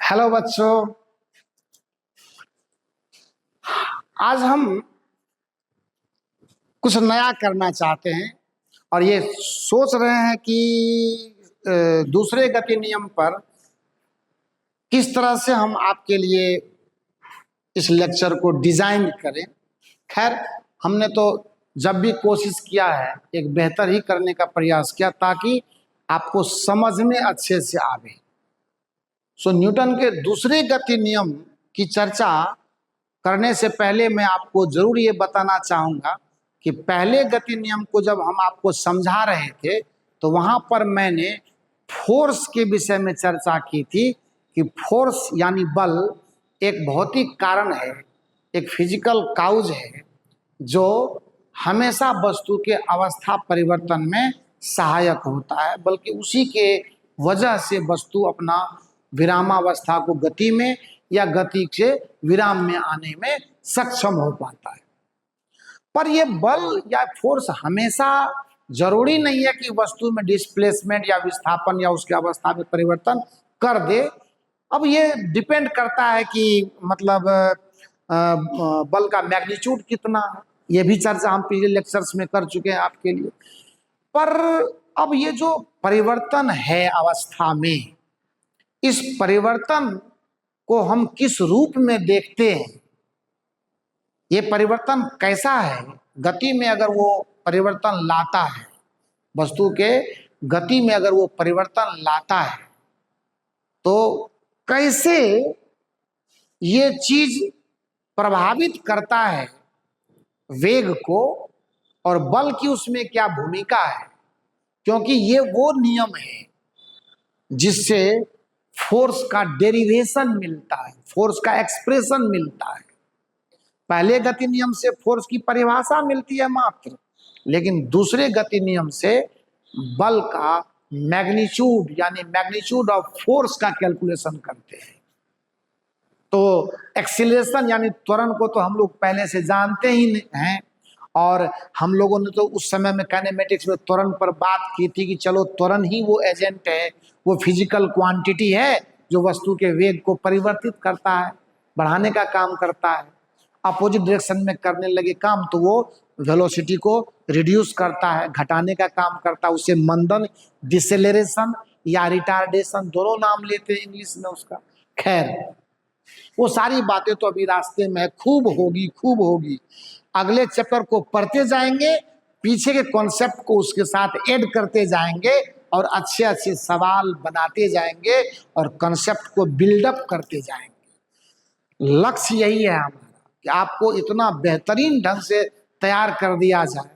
Hello बच्चों, आज हम कुछ नया करना चाहते हैं और ये सोच रहे हैं कि दूसरे गति नियम पर किस तरह से हम आपके लिए इस लेक्चर को डिजाइन करें। खैर, हमने तो जब भी कोशिश किया है एक बेहतर ही करने का प्रयास किया ताकि आपको समझ में अच्छे से आवे। न्यूटन के दूसरे गति नियम की चर्चा करने से पहले मैं आपको जरूर ये बताना चाहूंगा कि पहले गति नियम को जब हम आपको समझा रहे थे तो वहां पर मैंने फोर्स के विषय में चर्चा की थी कि फोर्स यानी बल एक भौतिक कारण है, एक फिजिकल काउज है जो हमेशा वस्तु के अवस्था परिवर्तन में सहायक होता है, बल्कि उसी के वजह से वस्तु अपना विरामावस्था को गति में या गति से विराम में आने में सक्षम हो पाता है। पर यह बल या फोर्स हमेशा जरूरी नहीं है कि वस्तु में डिस्प्लेसमेंट या विस्थापन या उसके अवस्था में परिवर्तन कर दे। अब ये डिपेंड करता है कि मतलब बल का मैग्नीट्यूड कितना है, ये भी चर्चा हम पिछले लेक्चर्स में कर चुके हैं आपके लिए। पर अब ये जो परिवर्तन है अवस्था में, इस परिवर्तन को हम किस रूप में देखते हैं, ये परिवर्तन कैसा है, गति में अगर वो परिवर्तन लाता है, वस्तु के गति में अगर वो परिवर्तन लाता है तो कैसे ये चीज प्रभावित करता है वेग को और बल की उसमें क्या भूमिका है। क्योंकि ये वो नियम है जिससे फोर्स का डेरिवेशन मिलता है, फोर्स का एक्सप्रेशन मिलता है। पहले गति नियम से फोर्स की परिभाषा मिलती है मात्र, लेकिन दूसरे गति नियम से बल का मैग्नीट्यूड यानी मैग्नीट्यूड ऑफ फोर्स का कैलकुलेशन करते हैं। तो एक्सीलरेशन यानी त्वरण को तो हम लोग पहले से जानते ही हैं और हम लोगों ने तो उस समय में काइनेमेटिक्स में त्वरण पर बात की थी कि चलो त्वरण ही वो एजेंट है, वो फिजिकल क्वांटिटी है जो वस्तु के वेग को परिवर्तित करता है, बढ़ाने का काम करता है। अपोजिट डायरेक्शन में करने लगे काम तो वो वेलोसिटी को रिड्यूस करता है, घटाने का काम करता है। उसे मंदन, डिसेलरेशन या रिटार्डेशन दोनों नाम लेते हैं इंग्लिश में उसका। खैर, वो सारी बातें तो अभी रास्ते में खूब होगी। अगले चैप्टर को पढ़ते जाएंगे, पीछे के कॉन्सेप्ट को उसके साथ ऐड करते जाएंगे और अच्छे अच्छे सवाल बनाते जाएंगे और कॉन्सेप्ट को बिल्डअप करते जाएंगे। लक्ष्य यही है हमारा कि आपको इतना बेहतरीन ढंग से तैयार कर दिया जाए,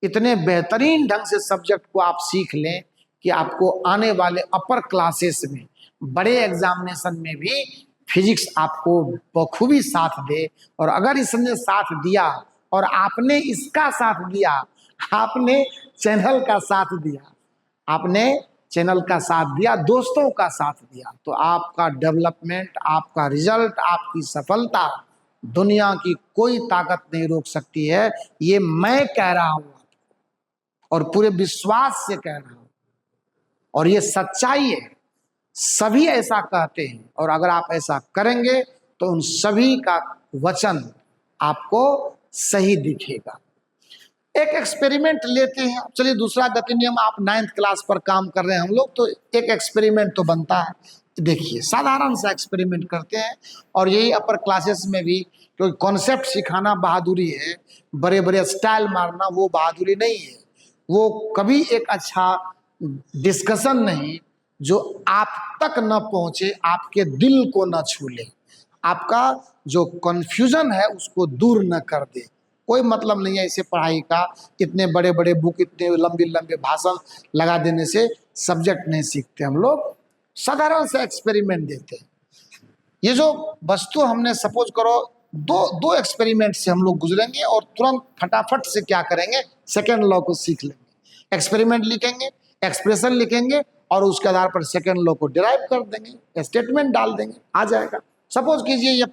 इतने बेहतरीन ढंग से सब्जेक्ट को आप सीख लें कि आपको आने वाले अपर क्लासेस में, बड़े एग्जामिनेशन में भी फिजिक्स आपको बखूबी साथ दे। और अगर इसने साथ दिया और आपने इसका साथ दिया, आपने चैनल का साथ दिया, आपने चैनल का साथ दिया, दोस्तों का साथ दिया, तो आपका डेवलपमेंट, आपका रिजल्ट, आपकी सफलता दुनिया की कोई ताकत नहीं रोक सकती है। ये मैं कह रहा हूं और पूरे विश्वास से कह रहा हूं और ये सच्चाई है, सभी ऐसा कहते हैं। और अगर आप ऐसा करेंगे तो उन सभी का वचन आपको सही दिखेगा। एक एक्सपेरिमेंट लेते हैं। चलिए, दूसरा गति नियम, आप 9th क्लास पर काम कर रहे हैं हम लोग, तो एक एक्सपेरिमेंट तो बनता है। देखिए, साधारण सा एक्सपेरिमेंट करते हैं और यही अपर क्लासेस में भी, क्योंकि कॉन्सेप्ट सिखाना बहादुरी है, बड़े बड़े स्टाइल मारना वो बहादुरी नहीं है। वो कभी एक अच्छा डिस्कशन नहीं जो आप तक न पहुंचे, आपके दिल को न छू ले, आपका जो कन्फ्यूजन है उसको दूर न कर दे। कोई मतलब नहीं है इसे पढ़ाई का, इतने बड़े बड़े बुक, इतने लंबे लंबे भाषण लगा देने से सब्जेक्ट नहीं सीखते हम लोग। साधारण सा एक्सपेरिमेंट देते हैं। ये जो वस्तु हमने सपोज करो दो एक्सपेरिमेंट से हम लोग गुजरेंगे और तुरंत फटाफट से क्या करेंगे, सेकेंड लॉ को सीख लेंगे। एक्सपेरिमेंट लिखेंगे, एक्सप्रेशन लिखेंगे और उसके आधार पर सेकेंड लॉ को डिराइव कर देंगे, स्टेटमेंट डाल देंगे, आ जाएगा। सपोज कीजिए ये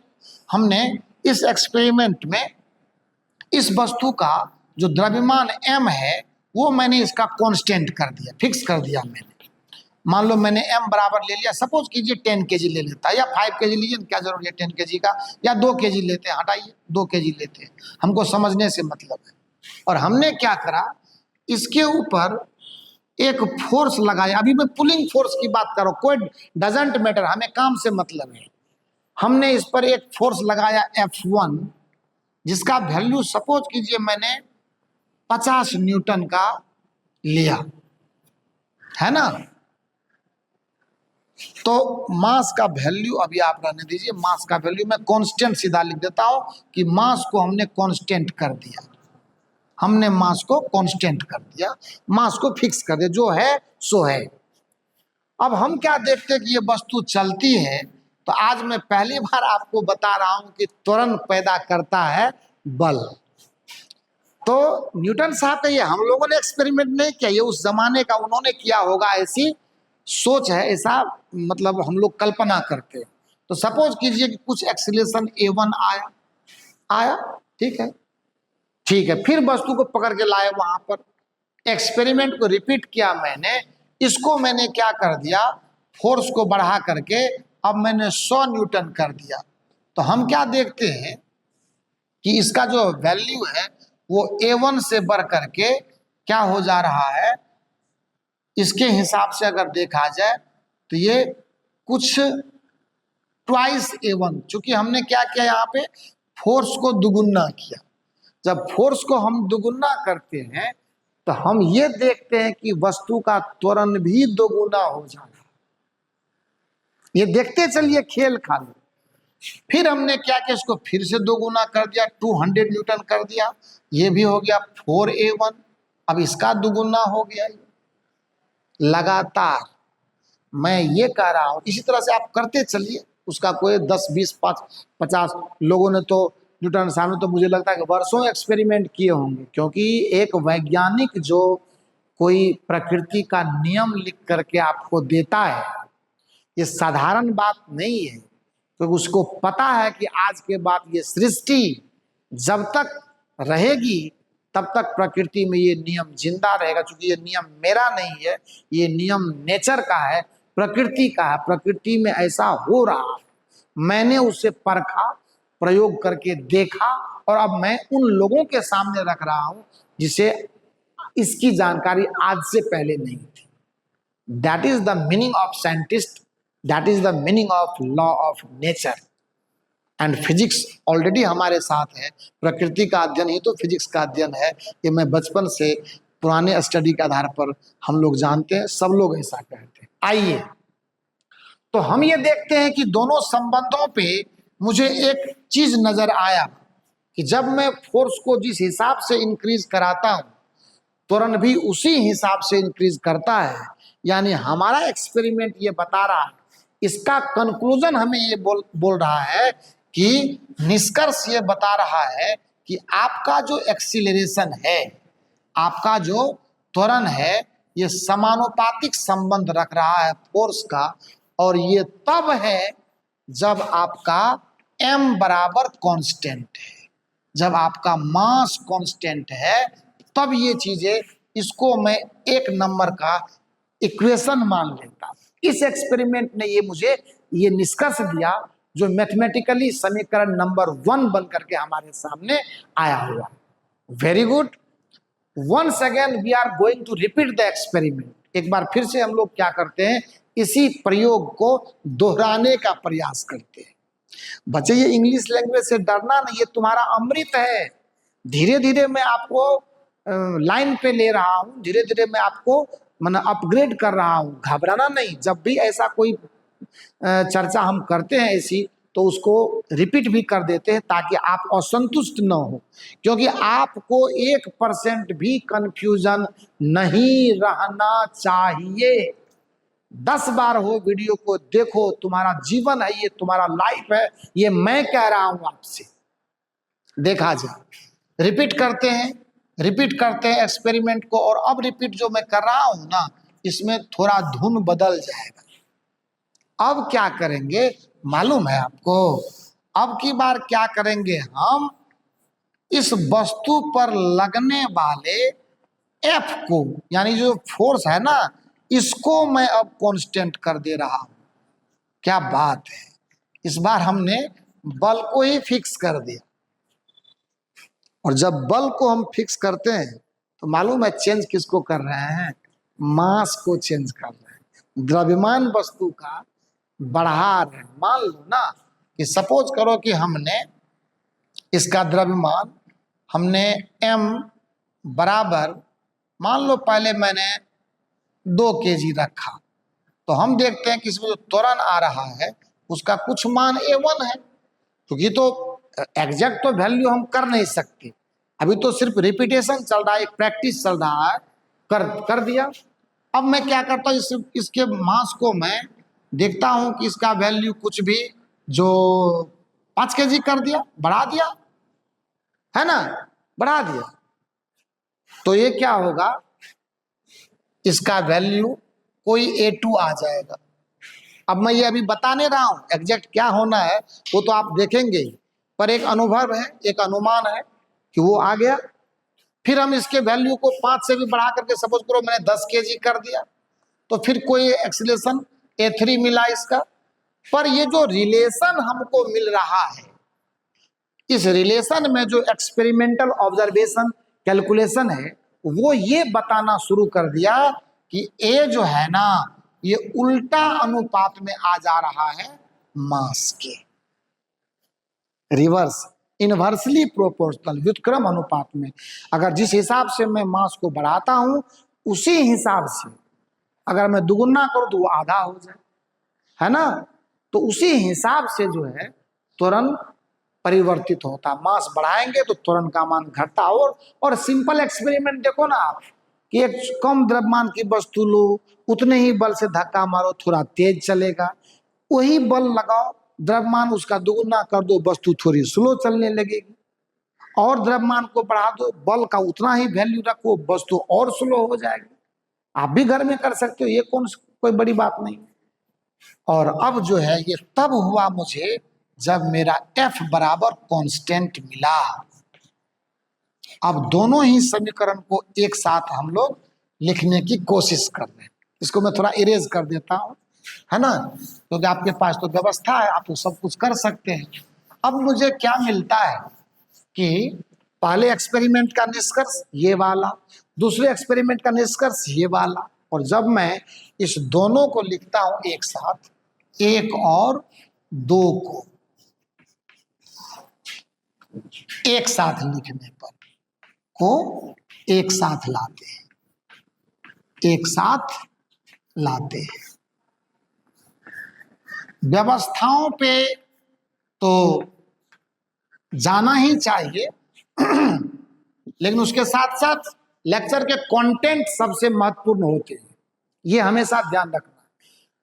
हमने इस एक्सपेरिमेंट में इस वस्तु का जो द्रव्यमान m है वो मैंने इसका कांस्टेंट कर दिया, फिक्स कर दिया मैंने। मान लो मैंने m बराबर ले लिया, सपोज कीजिए 10 केजी ले लेता है, या 5 केजी लीजिए, क्या जरूरी है 10 केजी का, या 2 केजी लेते हैं, हटाइए 2 केजी लेते हैं, हमको समझने से मतलब है। और हमने क्या करा, इसके ऊपर एक फोर्स लगाया, अभी मैं पुलिंग फोर्स की बात कर रहा हूं, कोई डजेंट मैटर, हमें काम से मतलब है। हमने इस पर एक फोर्स लगाया F1, जिसका वैल्यू सपोज कीजिए मैंने 50 न्यूटन का लिया, है ना। तो मास का वैल्यू अभी आप रहने दीजिए, मास का वैल्यू मैं कांस्टेंट सीधा लिख देता हूं कि मास को हमने कांस्टेंट कर दिया, हमने मास को कांस्टेंट कर दिया, मास को फिक्स कर दिया, जो है सो है। अब हम क्या देखते हैं कि ये वस्तु चलती है, तो आज मैं पहली बार आपको बता रहा हूं कि त्वरण पैदा करता है बल। तो न्यूटन साहब का ये हम लोगों ने एक्सपेरिमेंट नहीं किया, ये उस जमाने का उन्होंने किया होगा, ऐसी सोच है, ऐसा मतलब हम लोग कल्पना करते हैं। तो सपोज कीजिए कि कुछ एक्सीलरेशन A1 आया, आया, ठीक है, ठीक है, फिर वस्तु को पकड़ के लाए वहां पर, एक्सपेरिमेंट को रिपीट किया मैंने, इसको मैंने क्या कर दिया, फोर्स को बढ़ा करके अब मैंने 100 न्यूटन कर दिया। तो हम क्या देखते हैं कि इसका जो वैल्यू है वो A1 से बढ़ करके क्या हो जा रहा है, इसके हिसाब से अगर देखा जाए तो ये कुछ ट्वाइस A1, चूंकि हमने क्या किया, यहाँ पे फोर्स को दुगुना किया। जब फोर्स को हम दुगुना करते हैं तो हम ये देखते हैं कि वस्तु का त्वरण भी दोगुना हो जाएगा। ये देखते चलिए खेल खाली। फिर हमने क्या किया, इसको फिर से दोगुना कर दिया, 200 न्यूटन कर दिया, ये भी हो गया 4A1, अब इसका दुगुना हो गया। लगातार मैं ये कह रहा हूं, इसी तरह से आप करते चलिए, उसका कोई 10 20 5 50 लोगों ने तो न्यूटन साहब ने तो मुझे लगता है कि वर्षों एक्सपेरिमेंट किए होंगे, क्योंकि एक वैज्ञानिक जो कोई प्रकृति का नियम लिख करके आपको देता है, ये साधारण बात नहीं है, क्योंकि उसको पता है कि आज के बाद ये सृष्टि जब तक रहेगी तब तक प्रकृति में ये नियम जिंदा रहेगा। क्योंकि ये नियम मेरा नहीं है, ये नियम नेचर का है, प्रकृति का है, प्रकृति में ऐसा हो रहा है, मैंने उसे परखा, प्रयोग करके देखा, और अब मैं उन लोगों के सामने रख रहा हूं जिसे इसकी जानकारी आज से पहले नहीं थी। That is the meaning of scientist, that is the meaning of law of nature. And physics already हमारे साथ है, प्रकृति का अध्ययन ही तो फिजिक्स का अध्ययन है। ये मैं बचपन से पुराने स्टडी के आधार पर हम लोग जानते हैं, सब लोग ऐसा कहते हैं। आइए, तो हम ये देखते हैं कि दोनों संबंधों पे मुझे एक चीज नजर आया कि जब मैं फोर्स को जिस हिसाब से इंक्रीज कराता हूं, त्वरण भी उसी हिसाब से इंक्रीज करता है। यानी हमारा एक्सपेरिमेंट ये बता रहा है, इसका कंक्लूजन हमें ये बोल रहा है कि निष्कर्ष ये बता रहा है कि आपका जो एक्सीलरेशन है, आपका जो त्वरण है, ये समानुपातिक संबंध रख रहा है फोर्स का, और ये तब है जब आपका m बराबर कांस्टेंट है, जब आपका मास कांस्टेंट है, तब ये चीजें, इसको मैं एक नंबर का इक्वेशन मान लेता। इस एक्सपेरिमेंट ने ये मुझे ये निष्कर्ष दिया, जो मैथमेटिकली समीकरण नंबर 1 बन करके हमारे सामने आया हुआ। Very good, once again we are going to repeat the experiment. एक बार फिर से हम लोग क्या करते हैं, इसी प्रयोग को दोहराने का प्रयास करते हैं। बच्चे, ये इंग्लिश लैंग्वेज से डरना नहीं, ये तुम्हारा अमृत है। धीरे धीरे मैं आपको लाइन पे ले रहा हूं, धीरे धीरे मैं आपको अपग्रेड कर रहा हूं, घबराना नहीं। जब भी ऐसा कोई चर्चा हम करते हैं ऐसी, तो उसको रिपीट भी कर देते हैं ताकि आप असंतुष्ट न हो, क्योंकि आपको 1% भी कंफ्यूजन नहीं रहना चाहिए। 10 बार हो वीडियो को देखो, तुम्हारा जीवन है ये, तुम्हारा लाइफ है ये, मैं कह रहा हूं आपसे। देखा जाए, रिपीट करते हैं, रिपीट करते हैं एक्सपेरिमेंट को, और अब रिपीट जो मैं कर रहा हूं ना, इसमें थोड़ा धुन बदल जाएगा। अब क्या करेंगे मालूम है आपको, अब की बार क्या करेंगे हम, इस वस्तु पर लगने वाले F को, यानी जो फोर्स है ना, इसको मैं अब कांस्टेंट कर दे रहा हूं। क्या बात है, इस बार हमने बल को ही फिक्स कर दिया। और जब बल को हम फिक्स करते हैं तो मालूम है चेंज किसको कर रहे हैं? मास को चेंज कर रहे हैं, द्रव्यमान वस्तु का बढ़ा रहे हैं। मान लो ना कि सपोज करो कि हमने इसका द्रव्यमान हमने m बराबर, मान लो पहले मैंने 2 kg रखा, तो हम देखते हैं कि इसमें जो त्वरण आ रहा है उसका कुछ मान a1 है, क्योंकि तो एग्जैक्ट तो वैल्यू हम कर नहीं सकते, अभी तो सिर्फ रिपीटेशन चल रहा है, प्रैक्टिस चल रहा है, कर दिया। अब मैं क्या करता हूँ, इसके मास को मैं देखता हूं कि इसका वैल्यू कुछ भी जो 5 kg कर दिया, बढ़ा दिया, है ना, बढ़ा दिया, तो ये क्या होगा, इसका वैल्यू कोई A2 आ जाएगा। अब मैं ये अभी बता नहीं रहा हूं एग्जैक्ट क्या होना है, वो तो आप देखेंगे ही, पर एक अनुभव है, एक अनुमान है कि वो आ गया। फिर हम इसके वैल्यू को 5 से भी बढ़ा करके सपोज करो मैंने 10 kg कर दिया, तो फिर कोई एक्सीलरेशन A3 मिला इसका। पर ये जो रिलेशन हमको मिल रहा है, इस रिलेशन में जो एक्सपेरिमेंटल ऑब्जर्वेशन कैलकुलेशन है, वो ये बताना शुरू कर दिया कि ए जो है ना, ये उल्टा अनुपात में आ जा रहा है मास के, रिवर्स, इनवर्सली प्रोपोर्शनल, व्युत्क्रम अनुपात में। अगर जिस हिसाब से मैं मास को बढ़ाता हूं उसी हिसाब से अगर मैं दुगुना करूं तो वो आधा हो जाए, है ना, तो उसी हिसाब से जो है त्वरण परिवर्तित होता। मास बढ़ाएंगे तो त्वरण का मान घटता। और सिंपल एक्सपेरिमेंट देखो ना आप, कि एक कम द्रव्यमान की वस्तु लो, उतने ही बल से धक्का मारो, थोड़ा तेज चलेगा, वही बल लगाओ, द्रव्यमान उसका दुगुना कर दो, वस्तु थोड़ी स्लो चलने लगेगी। और द्रव्यमान को बढ़ा दो, बल का उतना ही वैल्यू रखो, वस्तु और स्लो हो जाएगी। आप भी घर में कर सकते हो, ये कोई बड़ी बात नहीं। और अब जो है ये तब हुआ मुझे जब मेरा F बराबर कांस्टेंट मिला। अब दोनों ही समीकरण को एक साथ हम लोग लिखने की कोशिश कर रहे हैं। इसको मैं थोड़ा इरेज कर देता हूं, है ना, क्योंकि आपके पास तो व्यवस्था है, आप तो सब कुछ कर सकते हैं। अब मुझे क्या मिलता है कि पहले एक्सपेरिमेंट का निष्कर्ष ये वाला, दूसरे एक्सपेरिमेंट का निष्कर्ष ये वाला, और जब मैं इस दोनों को लिखता हूं एक साथ, 1 और 2 को एक साथ लिखने पर को एक साथ लाते हैं, एक साथ लाते हैं। व्यवस्थाओं पे तो जाना ही चाहिए लेकिन उसके साथ साथ लेक्चर के कंटेंट सबसे महत्वपूर्ण होते हैं, ये हमेशा ध्यान रखना।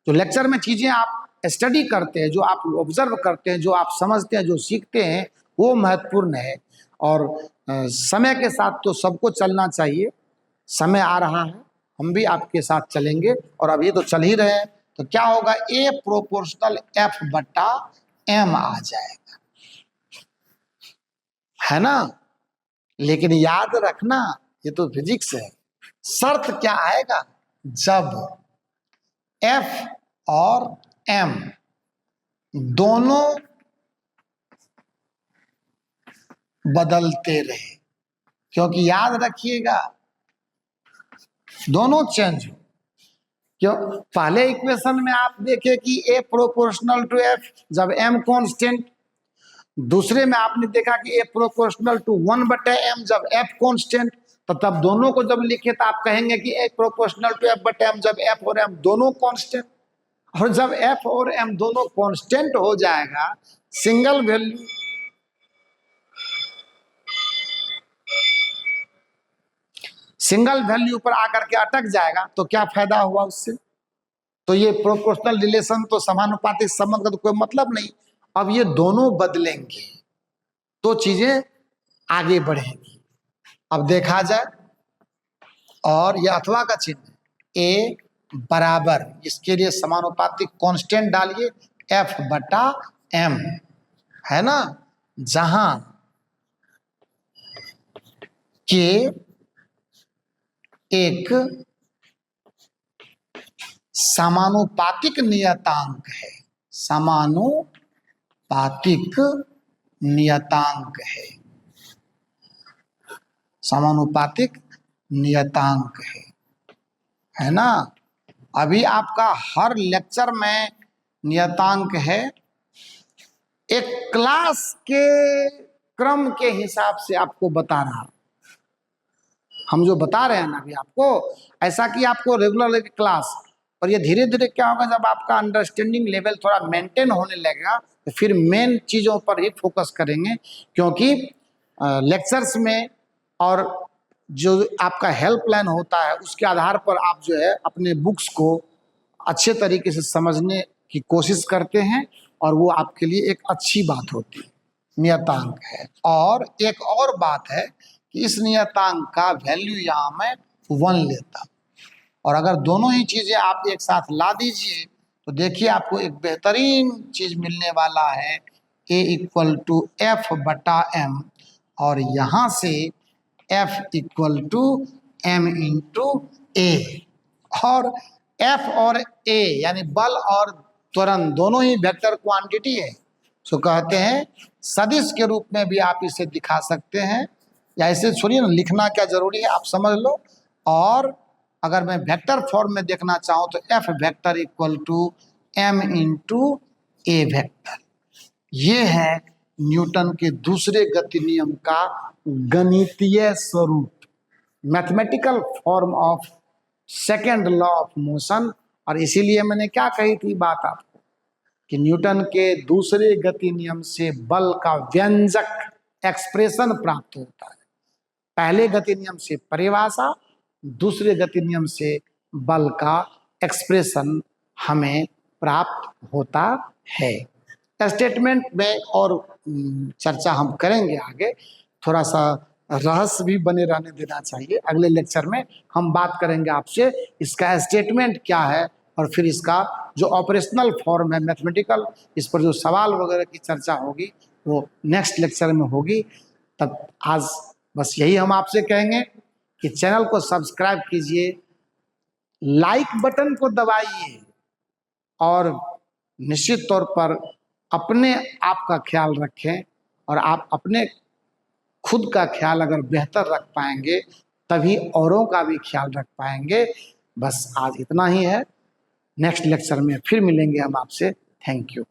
जो लेक्चर में चीजें आप स्टडी करते हैं, जो आप ऑब्जर्व करते हैं, जो आप समझते हैं, जो सीखते हैं, वो महत्वपूर्ण है। और समय के साथ तो सबको चलना चाहिए। समय आ रहा है, हम भी आपके साथ चलेंगे, और अभी तो चल ही रहे हैं। तो क्या होगा, A प्रोपोर्शनल F बट्टा M आ जाएगा, है ना। लेकिन याद रखना, ये तो फिजिक्स है, शर्त क्या आएगा, जब F और M दोनों बदलते रहे। क्योंकि याद रखिएगा दोनों चेंज हो। क्यों, पहले इक्वेशन में आप देखें कि A प्रोपोर्शनल टू F जब M कांस्टेंट, दूसरे में आपने देखा कि A प्रोपोर्शनल टू 1/m जब F कांस्टेंट। तो तब दोनों को जब लिखे तो आप कहेंगे कि A प्रोपोर्शनल टू F/m जब F और M दोनों कांस्टेंट। और जब F और M दोनों कांस्टेंट हो जाएगा, सिंगल वैल्यू, सिंगल वैल्यू पर आकर के अटक जाएगा, तो क्या फायदा हुआ उससे। तो ये प्रोपोर्शनल रिलेशन तो समानुपातिक संबंध का तो कोई मतलब नहीं। अब ये दोनों बदलेंगे तो चीजें आगे बढ़ेंगी। अब देखा जाए, और ये अथवा का चिन्ह A बराबर, इसके लिए समानुपातिक कांस्टेंट डालिए F बटा M, है ना, जहां K एक समानुपातिक नियतांक है, समानुपातिक नियतांक समानुपातिक नियतांक है ना। अभी आपका हर लेक्चर में नियतांक है, एक क्लास के क्रम के हिसाब से आपको बता रहा, हम जो बता रहे हैं ना अभी आपको, ऐसा कि आपको रेगुलर क्लास, और ये धीरे धीरे क्या होगा, जब आपका अंडरस्टैंडिंग लेवल थोड़ा मेंटेन होने लगेगा तो फिर मेन चीज़ों पर ही फोकस करेंगे, क्योंकि लेक्चर्स में और जो आपका हेल्पलाइन होता है उसके आधार पर आप जो है अपने बुक्स को अच्छे तरीके से समझने की कोशिश करते हैं, और वो आपके लिए एक अच्छी बात होती है, नियतांक है। और एक और बात है कि इस नियतांक का वैल्यू यहाँ मैं 1 लेता, और अगर दोनों ही चीज़ें आप एक साथ ला दीजिए तो देखिए आपको एक बेहतरीन चीज़ मिलने वाला है, a = F/m, और यहाँ से F = m × a, और F और a यानी बल और त्वरण दोनों ही वेक्टर क्वांटिटी है, सो कहते हैं सदिश के रूप में भी आप इसे दिखा सकते हैं, या ऐसे छोड़िए ना, लिखना क्या जरूरी है, आप समझ लो। और अगर मैं वेक्टर फॉर्म में देखना चाहूँ तो F vector = m × a vector. ये है न्यूटन के दूसरे गति नियम का गणितीय स्वरूप, mathematical form of second law of motion. और इसीलिए मैंने क्या कही थी बात आपको कि न्यूटन के दूसरे गति नियम से बल का व्यंजक एक्सप्रेशन प्राप्त होता है। पहले गति नियम से परिभाषा, दूसरे गति नियम से बल का एक्सप्रेशन हमें प्राप्त होता है। स्टेटमेंट में और चर्चा हम करेंगे आगे, थोड़ा सा रहस्य भी बने रहने देना चाहिए। अगले लेक्चर में हम बात करेंगे आपसे इसका स्टेटमेंट क्या है, और फिर इसका जो ऑपरेशनल फॉर्म है मैथमेटिकल, इस पर जो सवाल वगैरह की चर्चा होगी वो नेक्स्ट लेक्चर में होगी। तब आज बस यही हम आपसे कहेंगे कि चैनल को सब्सक्राइब कीजिए, लाइक बटन को दबाइए, और निश्चित तौर पर अपने आप का ख्याल रखें, और आप अपने खुद का ख्याल अगर बेहतर रख पाएंगे तभी औरों का भी ख्याल रख पाएंगे। बस आज इतना ही है, नेक्स्ट लेक्चर में फिर मिलेंगे हम आपसे। Thank you.